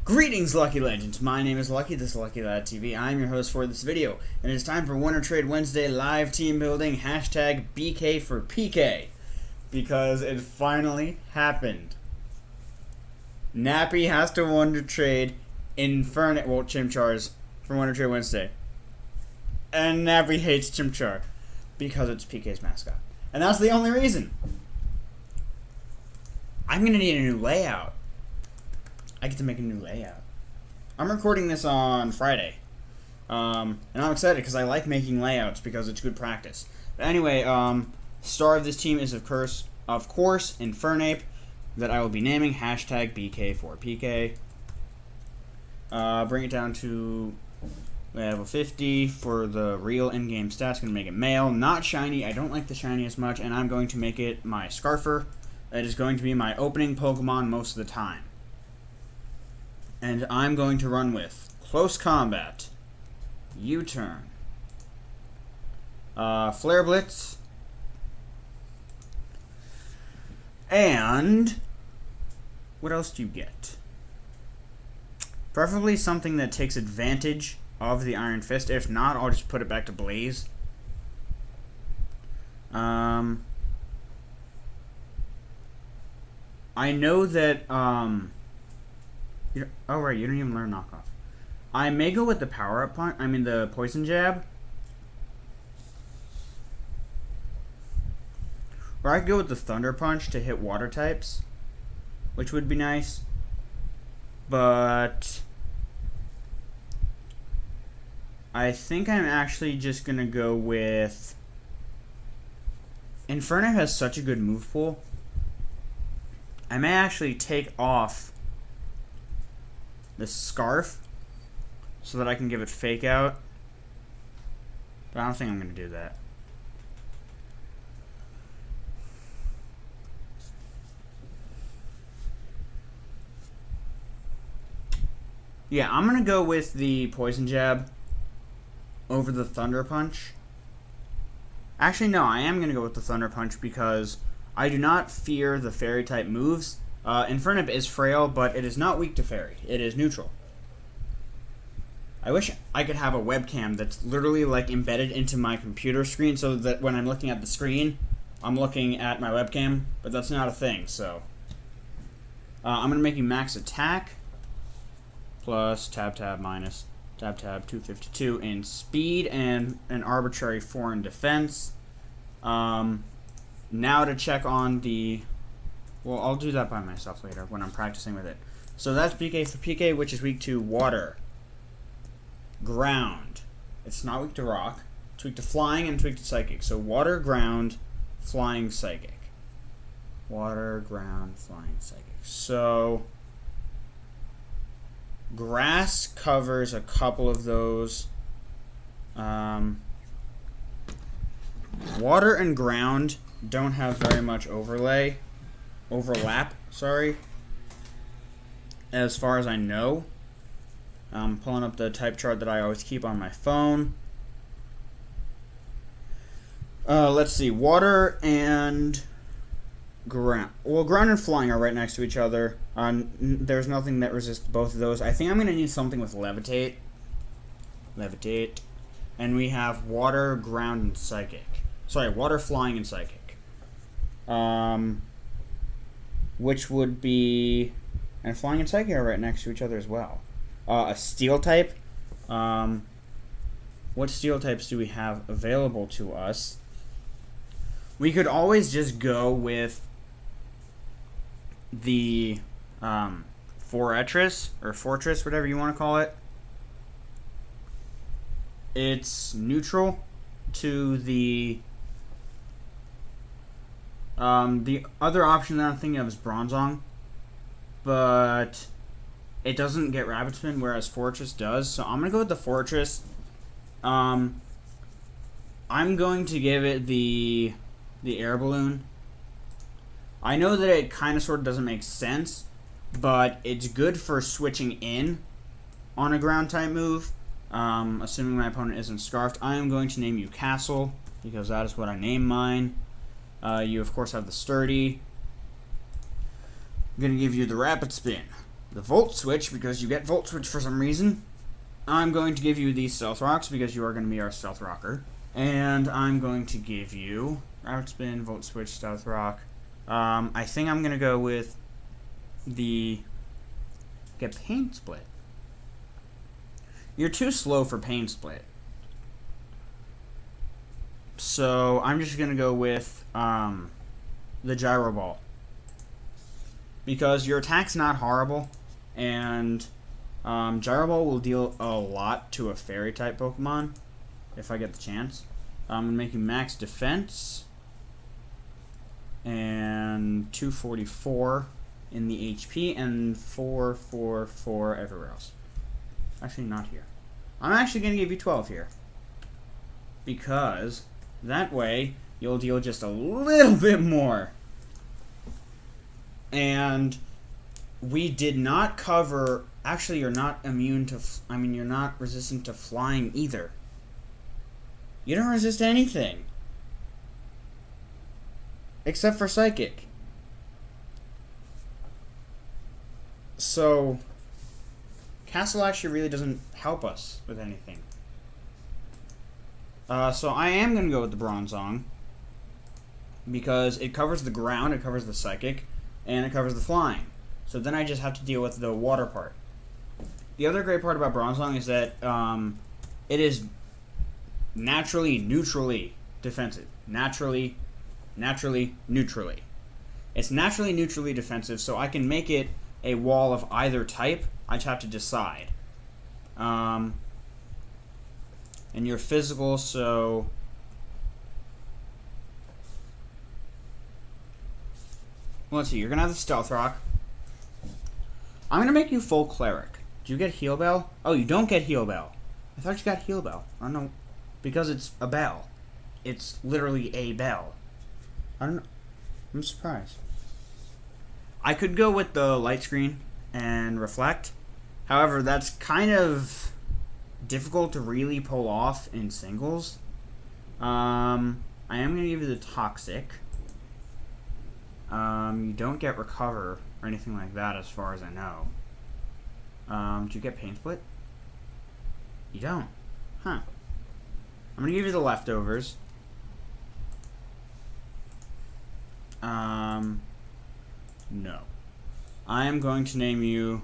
Greetings, Lucky Legends. My name is Lucky. This is Lucky Lad TV. I'm your host for this video, and it's time for Winner Trade Wednesday live team building hashtag BK for PK, because it finally happened. Nappy has to Wonder Trade Chimchars for Winner Trade Wednesday, and Nappy hates Chimchar because it's PK's mascot, and that's the only reason. I'm gonna need a new layout. I get to make a new layout. I'm recording this on Friday. And I'm excited because I like making layouts because it's good practice. But anyway, star of this team is of course Infernape, that I will be naming hashtag BK4PK. Bring it down to level 50 for the real in-game stats. Gonna make it male, not shiny. I don't like the shiny as much, and I'm going to make it my Scarfer. That is going to be my opening Pokemon most of the time. And I'm going to run with Close Combat, U-Turn, Flare Blitz, and what else do you get? Preferably something that takes advantage of the Iron Fist. If not, I'll just put it back to Blaze. I know that, oh right, you don't even learn knockoff. I may go with the power-up punch, the poison jab. Or I could go with the thunder punch to hit water types, which would be nice. But I think I'm actually just gonna go with Inferno. Has such a good move pool. I may actually take off the Scarf so that I can give it Fake Out, but I don't think I'm going to do that. Yeah, I'm going to go with the Poison Jab over the Thunder Punch. Actually, no, I am going to go with the Thunder Punch because I do not fear the Fairy type moves. Infernape is frail, but it is not weak to Fairy. It is neutral. I wish I could have a webcam that's literally like embedded into my computer screen so that when I'm looking at the screen, I'm looking at my webcam, but that's not a thing, so. I'm going to make you max attack, plus tab minus tab 252 in speed and an arbitrary 4 in defense. Now to check on the... Well, I'll do that by myself later when I'm practicing with it. So that's BK for PK, which is weak to water. Ground. It's not weak to rock. It's weak to flying and it's weak to psychic. So water, ground, flying, psychic. Water, ground, flying, psychic. So grass covers a couple of those. Water and ground don't have very much overlap, as far as I know. I'm pulling up the type chart that I always keep on my phone. Let's see, water and ground. Well, ground and flying are right next to each other. There's nothing that resists both of those. I think I'm going to need something with levitate. And we have water, ground, and psychic. Sorry, water, flying, and psychic. Which would be... And flying and psychic are right next to each other as well. A steel type. What steel types do we have available to us? We could always just go with the Fortress, whatever you want to call it. It's neutral to the other option that I'm thinking of is Bronzong, but it doesn't get Rapid Spin, whereas Fortress does. So I'm going to go with the Fortress. I'm going to give it the Air Balloon. I know that it kind of sort of doesn't make sense, but it's good for switching in on a ground type move. Assuming my opponent isn't Scarfed, I am going to name you Castle, because that is what I name mine. You, of course, have the Sturdy. I'm going to give you the Rapid Spin. the Volt Switch, because you get Volt Switch for some reason. I'm going to give you the Stealth Rocks, because you are going to be our Stealth Rocker. And I'm going to give you Rapid Spin, Volt Switch, Stealth Rock. I think I'm going to go with the... get Pain Split. You're too slow for Pain Split. So I'm just going to go with the Gyro Ball. Because your attack's not horrible, and Gyro Ball will deal a lot to a Fairy-type Pokemon, if I get the chance. I'm going to make you max defense, and 244 in the HP, and 444 everywhere else. Actually, not here. I'm actually going to give you 12 here, because that way you'll deal just a little bit more. And we did not cover... Actually, you're not immune to... you're not resistant to flying either. You don't resist anything. Except for Psychic. So, Castle actually really doesn't help us with anything. So I am going to go with the Bronzong, because it covers the ground, it covers the Psychic, and it covers the flying. So then I just have to deal with the water part. The other great part about Bronzong is that it is naturally, neutrally defensive. Naturally, neutrally. It's naturally, neutrally defensive, so I can make it a wall of either type. I just have to decide. And you're physical, so... Let's see, you're going to have the Stealth Rock. I'm going to make you full Cleric. Do you get Heal Bell? Oh, you don't get Heal Bell. I thought you got Heal Bell. I don't know. Because it's a bell. It's literally a bell. I don't know. I'm surprised. I could go with the Light Screen and Reflect. However, that's kind of difficult to really pull off in singles. I am going to give you the Toxic. You don't get Recover or anything like that as far as I know. Do you get Pain Split? You don't. Huh. I'm going to give you the Leftovers. No. I am going to name you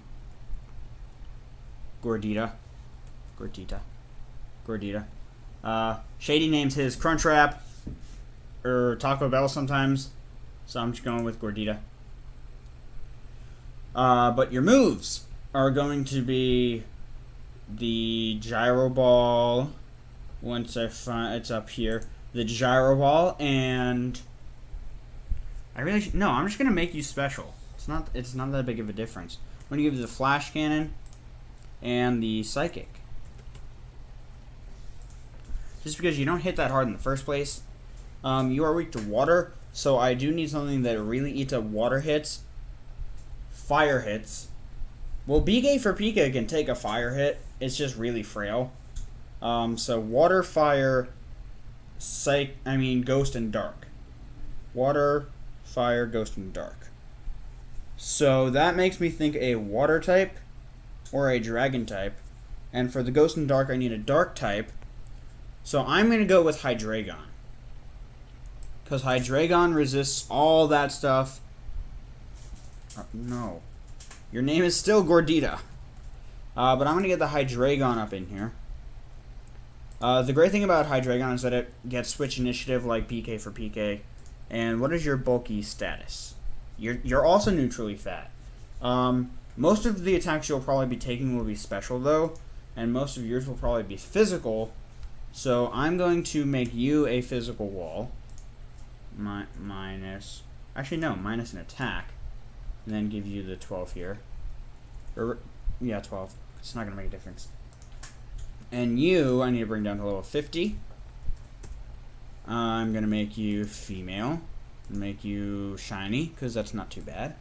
Gordita. Shady names his Crunchwrap or Taco Bell sometimes, so I'm just going with Gordita. But your moves are going to be the Gyro Ball. Once I find it's up here, the Gyro Ball, and I'm just gonna make you special. It's not that big of a difference. I'm gonna give you the Flash Cannon and the Psychic. Just because you don't hit that hard in the first place. You are weak to water, so I do need something that really eats up water hits, fire hits. Well, BK for Pika can take a fire hit. It's just really frail. So water, fire, ghost and dark. Water, fire, ghost, and dark. So that makes me think a water type or a dragon type. And for the ghost and dark, I need a dark type. So I'm going to go with Hydreigon. Because Hydreigon resists all that stuff. No. Your name is still Gordita. But I'm going to get the Hydreigon up in here. The great thing about Hydreigon is that it gets switch initiative like PK for PK. And what is your bulky status? You're also neutrally fat. Most of the attacks you'll probably be taking will be special though, and most of yours will probably be physical. So I'm going to make you a physical wall. Minus an attack, and then give you the 12 here. Yeah, 12. It's not going to make a difference. And you, I need to bring down to level 50. I'm going to make you female. Make you shiny, because that's not too bad.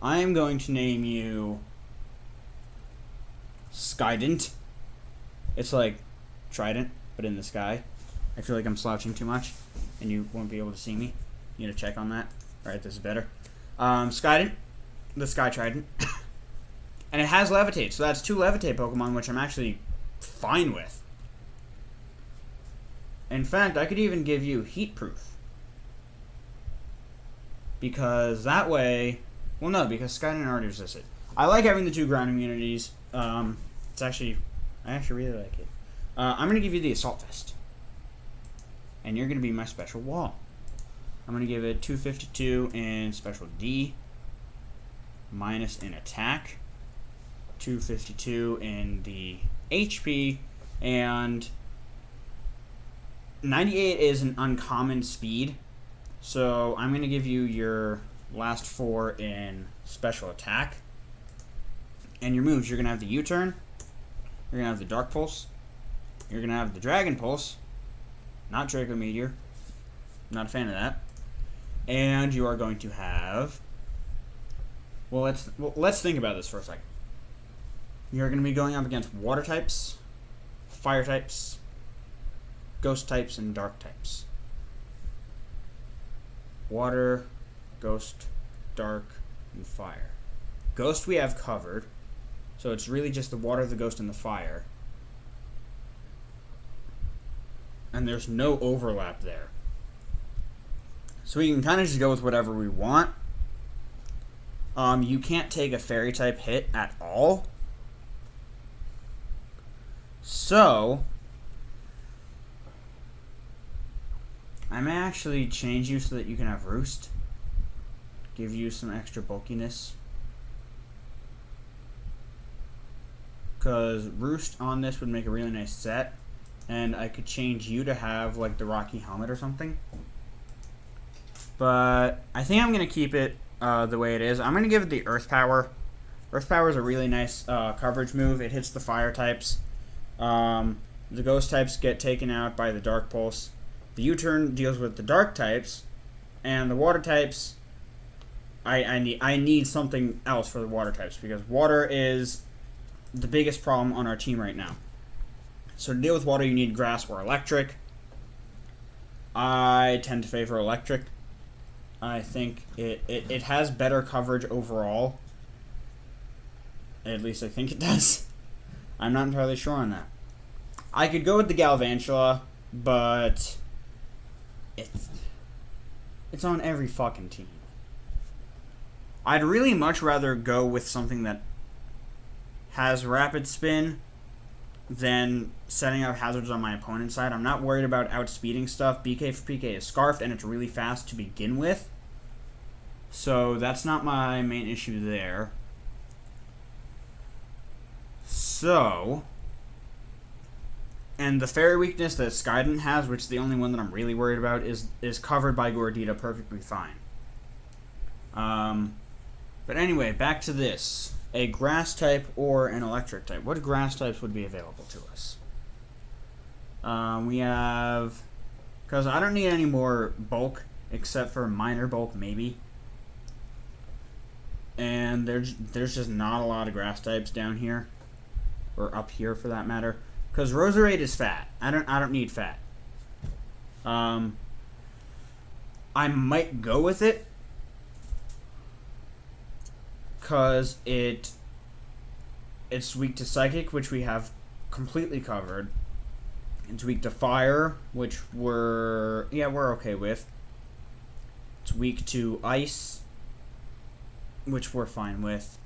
I am going to name you Skydent. It's like Trident, but in the sky. I feel like I'm slouching too much, and you won't be able to see me. You need to check on that. Alright, this is better. Skydent, the Sky Trident. And it has Levitate, so that's 2 Levitate Pokemon, which I'm actually fine with. In fact, I could even give you Heat Proof. Because that way... Well, no, because Skydon already resisted. I like having the 2 ground immunities. It's actually... I actually really like it. I'm going to give you the Assault Vest. And you're going to be my special wall. I'm going to give it 252 in Special D. Minus in Attack. 252 in the HP. And 98 is an uncommon speed. So I'm going to give you your last 4 in Special Attack. And your moves, you're going to have the U-Turn. You're going to have the Dark Pulse. You're going to have the Dragon Pulse. Not Draco Meteor. Not a fan of that. And you are going to have... Well, let's think about this for a second. You're going to be going up against Water types, Fire types, Ghost types, and Dark types. Water, Ghost, Dark, and Fire. Ghost we have covered. So it's really just the Water, the Ghost, and the Fire. And there's no overlap there. So we can kind of just go with whatever we want. You can't take a Fairy type hit at all. So I may actually change you so that you can have Roost. Give you some extra bulkiness. Because Roost on this would make a really nice set. And I could change you to have like the Rocky Helmet or something. But I think I'm going to keep it the way it is. I'm going to give it the Earth Power. Earth Power is a really nice coverage move. It hits the Fire types. The Ghost types get taken out by the Dark Pulse. The U-Turn deals with the Dark types. And the Water types, I need something else for the Water types. Because Water is the biggest problem on our team right now. So to deal with Water, you need Grass or Electric. I tend to favor Electric. I think it has better coverage overall. At least I think it does. I'm not entirely sure on that. I could go with the Galvantula, but it's on every fucking team. I'd really much rather go with something that has Rapid Spin than setting up hazards on my opponent's side. I'm not worried about outspeeding stuff. BK for PK is Scarfed, and it's really fast to begin with. So that's not my main issue there. So, and the Fairy weakness that Skydon has, which is the only one that I'm really worried about, is covered by Gordita perfectly fine. But anyway, back to this. A Grass type or an Electric type. What Grass types would be available to us? We have... Because I don't need any more bulk, except for minor bulk, maybe. And there's just not a lot of Grass types down here. Or up here, for that matter. Because Roserade is fat. I don't need fat. I might go with it. Because it's weak to Psychic, which we have completely covered. It's weak to Fire, which we're okay with. It's weak to Ice, which we're fine with.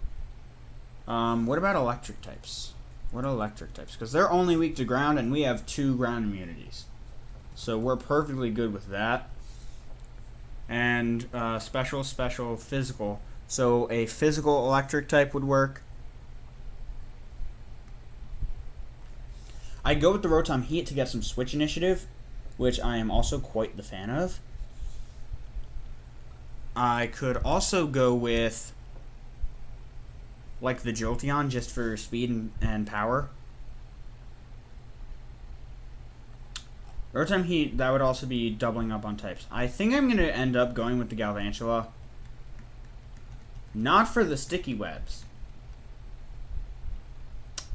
What about Electric types? What Electric types? Because they're only weak to Ground, and we have 2 ground immunities. So we're perfectly good with that. And special, physical. So a physical Electric type would work. I'd go with the Rotom Heat to get some switch initiative, which I am also quite the fan of. I could also go with like the Jolteon just for speed and power. Rotom Heat, that would also be doubling up on types. I think I'm going to end up going with the Galvantula. Not for the sticky webs.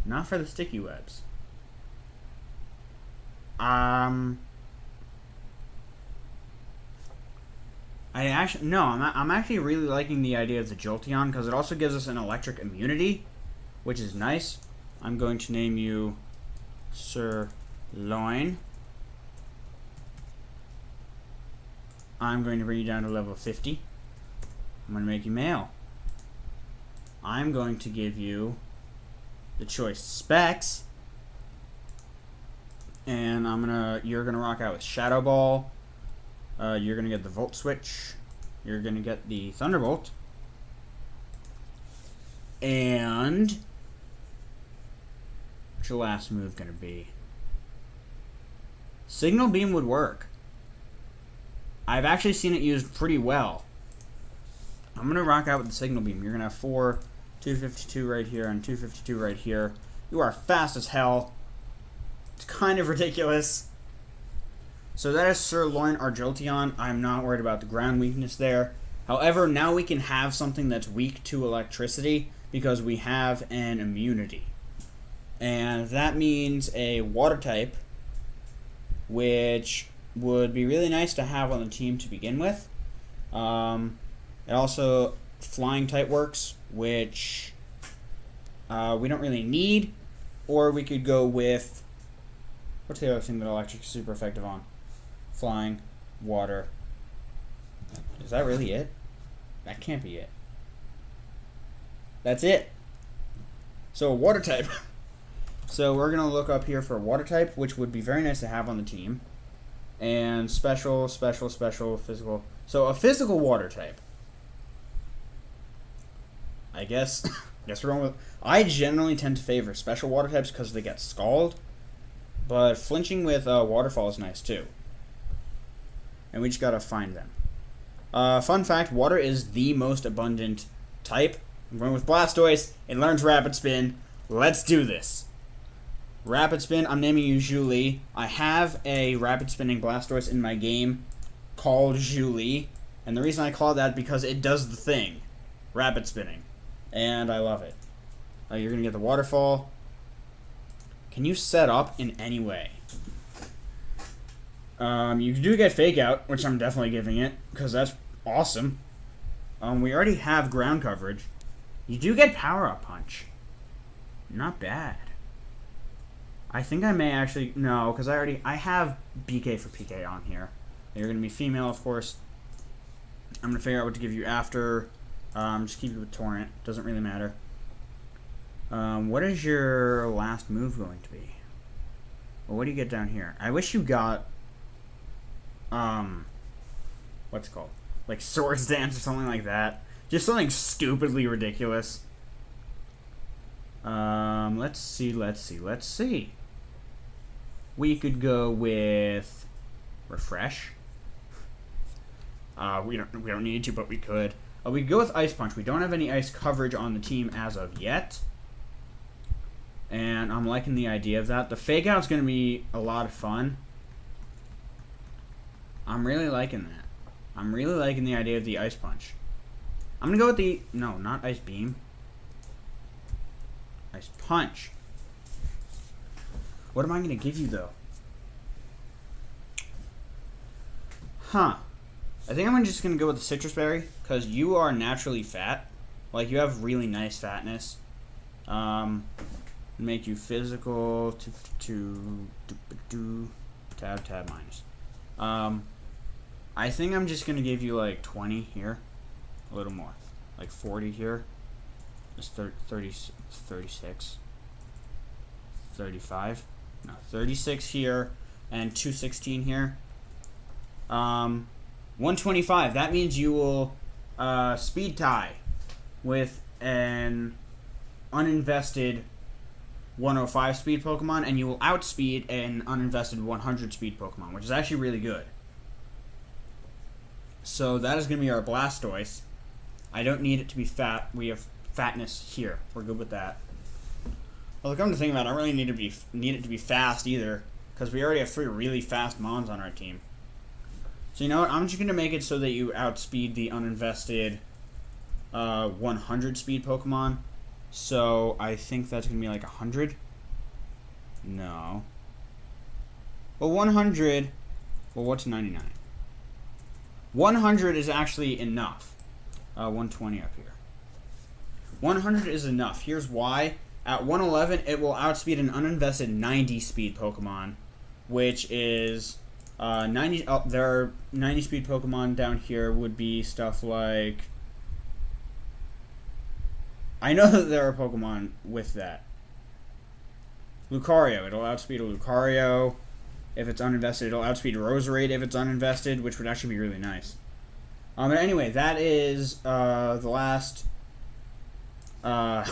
Not for the sticky webs. I'm actually really liking the idea of the Jolteon because it also gives us an electric immunity, which is nice. I'm going to name you Sirloin. I'm going to bring you down to level 50. I'm going to make you male. I'm going to give you the choice specs. And you're gonna rock out with Shadow Ball. You're gonna get the Volt Switch. You're gonna get the Thunderbolt. And what's your last move gonna be? Signal Beam would work. I've actually seen it used pretty well. I'm gonna rock out with the Signal Beam. You're gonna have 252 right here and 252 right here. You are fast as hell. It's kind of ridiculous. So that is Sirloin our Jolteon. I'm not worried about the ground weakness there. However, now we can have something that's weak to electricity because we have an immunity. And that means a water type, which would be really nice to have on the team to begin with. It also flying type works, which we don't really need. Or we could go with, what's the other thing that electric is super effective on? Flying, water. Is that really it? That can't be it. That's it. So a water type. So we're going to look up here for a water type, which would be very nice to have on the team. And special, physical. So a physical water type. I guess we're going with... I generally tend to favor special water types because they get Scald. But flinching with Waterfall is nice too. And we just gotta find them. Fun fact, water is the most abundant type. I'm going with Blastoise. It learns Rapid Spin. Let's do this. Rapid Spin, I'm naming you Julie. I have a Rapid Spinning Blastoise in my game called Julie. And the reason I call it that is because it does the thing. Rapid Spinning. And I love it. You're gonna get the Waterfall. Can you set up in any way? You do get Fake Out, which I'm definitely giving it, because that's awesome. We already have ground coverage. You do get Power Up Punch. Not bad. I think I may actually... No, because I have BK for PK on here. You're going to be female, of course. I'm going to figure out what to give you after. Just keep it with Torrent. Doesn't really matter. What is your last move going to be? Well, what do you get down here? I wish you got, what's it called? Like Swords Dance or something like that. Just something stupidly ridiculous. Let's see. We could go with Refresh. We don't need to, but we could. We could go with Ice Punch. We don't have any ice coverage on the team as of yet. And I'm liking the idea of that. The Fake Out's going to be a lot of fun. I'm really liking that. I'm really liking the idea of the Ice Punch. I'm going to go with the... No, not Ice Beam. Ice Punch. What am I going to give you, though? Huh. I think I'm just going to go with the Citrus Berry, because you are naturally fat. Like, you have really nice fatness. Make you physical tab minus. I think I'm just gonna give you like 20 here, a little more, like 40 here, just 30, 36, 35, no 36 here, and 216 here. 125. That means you will speed tie with an uninvested 105 speed Pokemon, and you will outspeed an uninvested 100 speed Pokemon, which is actually really good. So that is going to be our Blastoise. I don't need it to be fat. We have fatness here. We're good with that. Well, come to think about it, I don't really need it to be fast either, because we already have 3 really fast Mons on our team. So you know what? I'm just going to make it so that you outspeed the uninvested 100 speed Pokemon. So I think that's going to be like 100. No. Well, 100. Well, what's 99? 100 is actually enough. 120 up here. 100 is enough. Here's why. At 111, it will outspeed an uninvested 90 speed Pokemon, which is 90. Oh, there are 90 speed Pokemon down here. Would be stuff like. I know that there are Pokemon with that. Lucario. It'll outspeed a Lucario. If it's uninvested, it'll outspeed Roserade if it's uninvested, which would actually be really nice. But anyway, that is the last. Not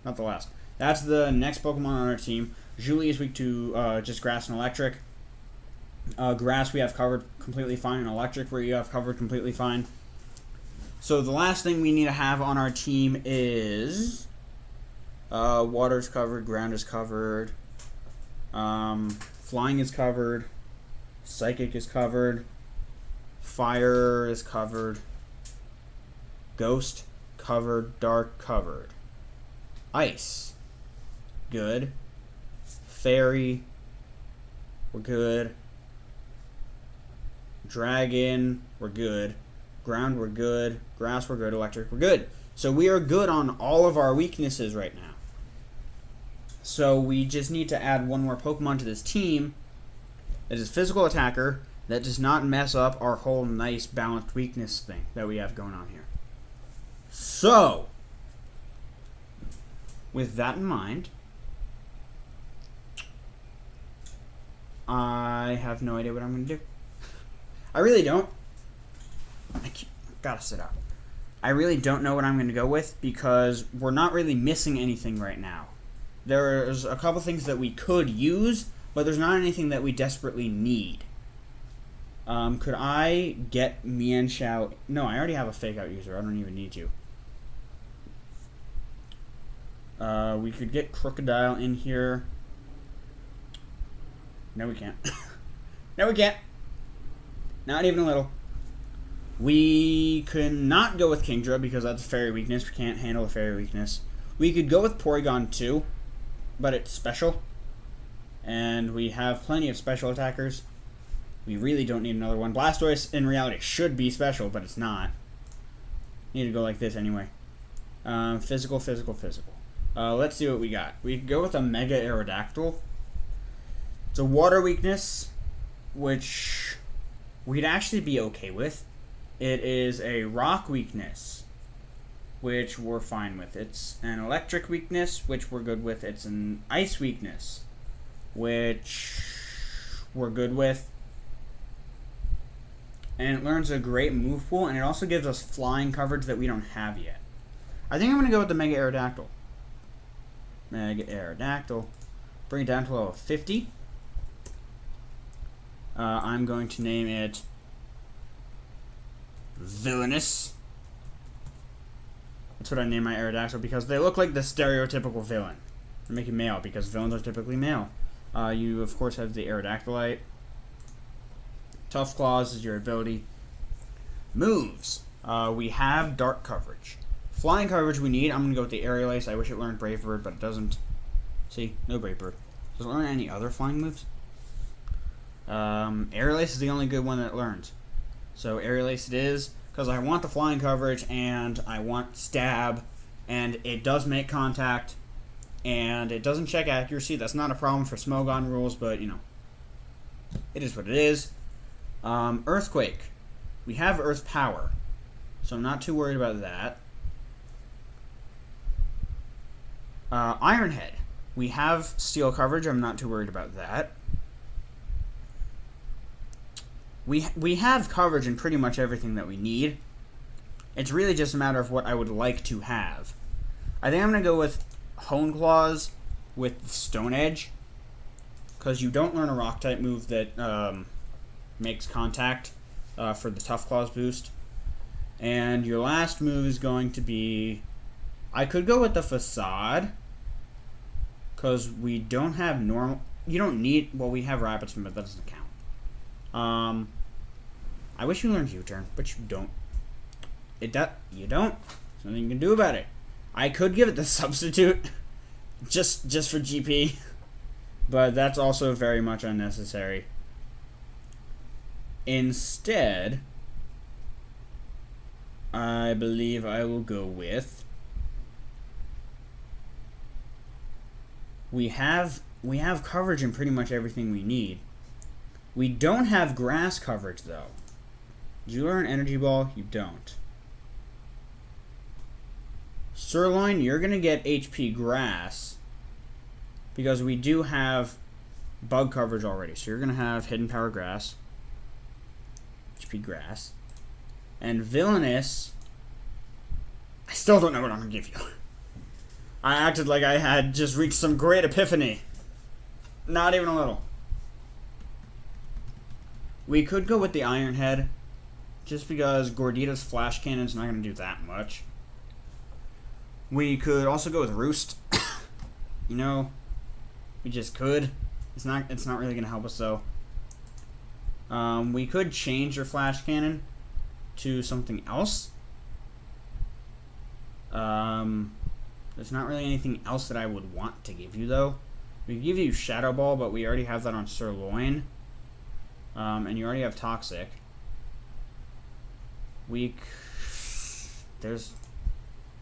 the last. That's the next Pokemon on our team. Julie is weak to just Grass and Electric. Grass we have covered completely fine, and Electric we have covered completely fine. So the last thing we need to have on our team is Water's covered, Ground is covered, Flying is covered, Psychic is covered, Fire is covered, Ghost covered, Dark covered, Ice, good, Fairy, we're good, Dragon, we're good, Ground, we're good, Grass, we're good, Electric, we're good. So we are good on all of our weaknesses right now. So we just need to add one more Pokemon to this team that is Physical Attacker that does not mess up our whole nice balanced weakness thing that we have going on here. So, with that in mind, I have no idea what I'm going to do. I really don't. Gotta sit up. I really don't know what I'm going to go with because we're not really missing anything right now. There's a couple things that we could use, but there's not anything that we desperately need. Could I get Mienshao? No, I already have a fake out user. I don't even need to. We could get Crocodile in here. No, we can't. No, we can't. Not even a little. We could not go with Kingdra because that's a fairy weakness. We can't handle a fairy weakness. We could go with Porygon 2, but it's special. And we have plenty of special attackers. We really don't need another one. Blastoise, in reality, should be special, but it's not. Need to go like this anyway. Physical, physical, physical. Let's see what we got. We could go with a Mega Aerodactyl. It's a water weakness, which we'd actually be okay with. It is a rock weakness, which we're fine with. It's an electric weakness, which we're good with. It's an ice weakness, which we're good with. And it learns a great move pool, and it also gives us flying coverage that we don't have yet. I think I'm going to go with the Mega Aerodactyl. Mega Aerodactyl. Bring it down to level 50. I'm going to name it Villainous. That's what I name my Aerodactyl because they look like the stereotypical villain. I make it male because villains are typically male. You, of course, have the Aerodactylite. Tough Claws is your ability. Moves. We have Dark coverage. Flying coverage we need. I'm going to go with the Aerial Ace. I wish it learned Brave Bird, but it doesn't. See? No Brave Bird. Does it learn any other flying moves? Aerial Ace is the only good one that it learns. So Aerial Ace it is, because I want the flying coverage, and I want Stab, and it does make contact, and it doesn't check accuracy. That's not a problem for Smogon rules, but, you know, it is what it is. Earthquake. We have Earth Power, so I'm not too worried about that. Iron Head. We have Steel coverage. I'm not too worried about that. We have coverage in pretty much everything that we need. It's really just a matter of what I would like to have. I think I'm going to go with Hone Claws with Stone Edge, because you don't learn a Rock-type move that makes contact for the Tough Claws boost. And your last move is going to be... I could go with the Facade, because we don't have normal... You don't need... Well, we have Rapid Spin, but that doesn't count. I wish you learned U-turn, but you don't. You don't. There's nothing you can do about it. I could give it the substitute, just for GP, but that's also very much unnecessary. Instead, I believe I will go with We have coverage in pretty much everything we need. We don't have grass coverage though. Did you learn Energy Ball? You don't. Sirloin, you're gonna get HP grass because we do have bug coverage already. So you're gonna have Hidden Power Grass, HP grass, and Villainous. I still don't know what I'm gonna give you. I acted like I had just reached some great epiphany. Not even a little. We could go with the Iron Head, just because Gordita's Flash Cannon's not going to do that much. We could also go with Roost. You know, we just could. It's not really going to help us though. We could change your Flash Cannon to something else. There's not really anything else that I would want to give you though. We could give you Shadow Ball, but we already have that on Sirloin. And you already have Toxic. There's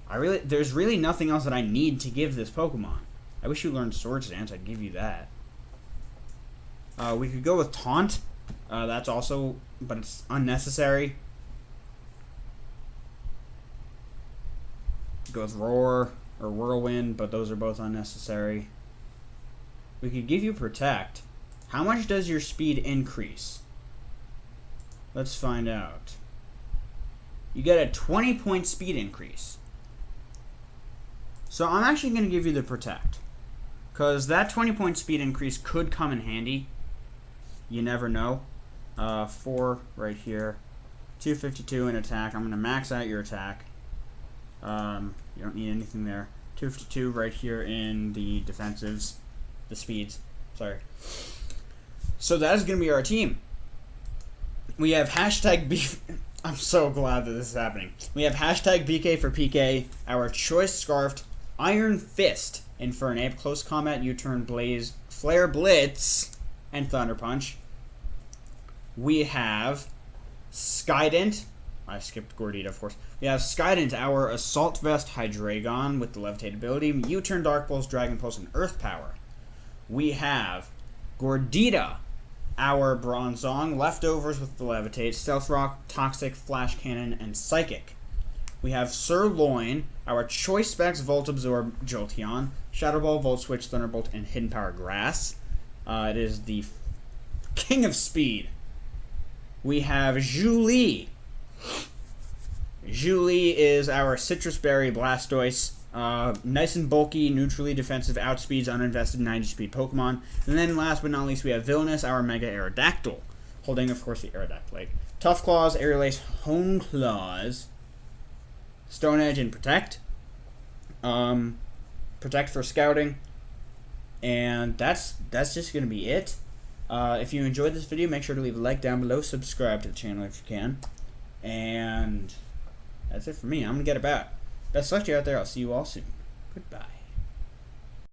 really nothing else that I need to give this Pokemon. I wish you learned Swords Dance, I'd give you that. We could go with Taunt. That's also, but it's unnecessary. Go with Roar or Whirlwind, but those are both unnecessary. We could give you Protect. How much does your speed increase? Let's find out. You get a 20-point speed increase. So I'm actually going to give you the Protect, because that 20-point speed increase could come in handy. You never know. 4 right here. 252 in attack. I'm going to max out your attack. You don't need anything there. 252 right here in the defensives. The speeds. Sorry. So that is going to be our team. We have hashtag beef. I'm so glad that this is happening. We have hashtag BK for PK, our Choice Scarfed, Iron Fist, and for an Ape Close Combat, U-Turn Blaze, Flare Blitz, and Thunder Punch. We have Skydent. I skipped Gordita, of course. We have Skydent, our Assault Vest Hydreigon with the Levitate ability, U-Turn Dark Pulse, Dragon Pulse, and Earth Power. We have Gordita, our Bronzong, Leftovers with the Levitate, Stealth Rock, Toxic, Flash Cannon, and Psychic. We have Sirloin, our Choice Specs, Volt Absorb, Jolteon, Shadow Ball, Volt Switch, Thunderbolt, and Hidden Power Grass. It is the king of speed. We have Julie. Julie is our Citrus Berry Blastoise. Nice and bulky, neutrally defensive, outspeeds uninvested 90 speed Pokemon. And then last but not least, we have Villainous, our Mega Aerodactyl, holding, of course, the Aerodactylite. Tough Claws, Aerial Ace, Hone Claws, Stone Edge, and Protect. Protect for scouting. And that's just going to be it. If you enjoyed this video, make sure to leave a like down below, subscribe to the channel if you can. And that's it for me. I'm going to get about. Best luck to you out there. I'll see you all soon. Goodbye.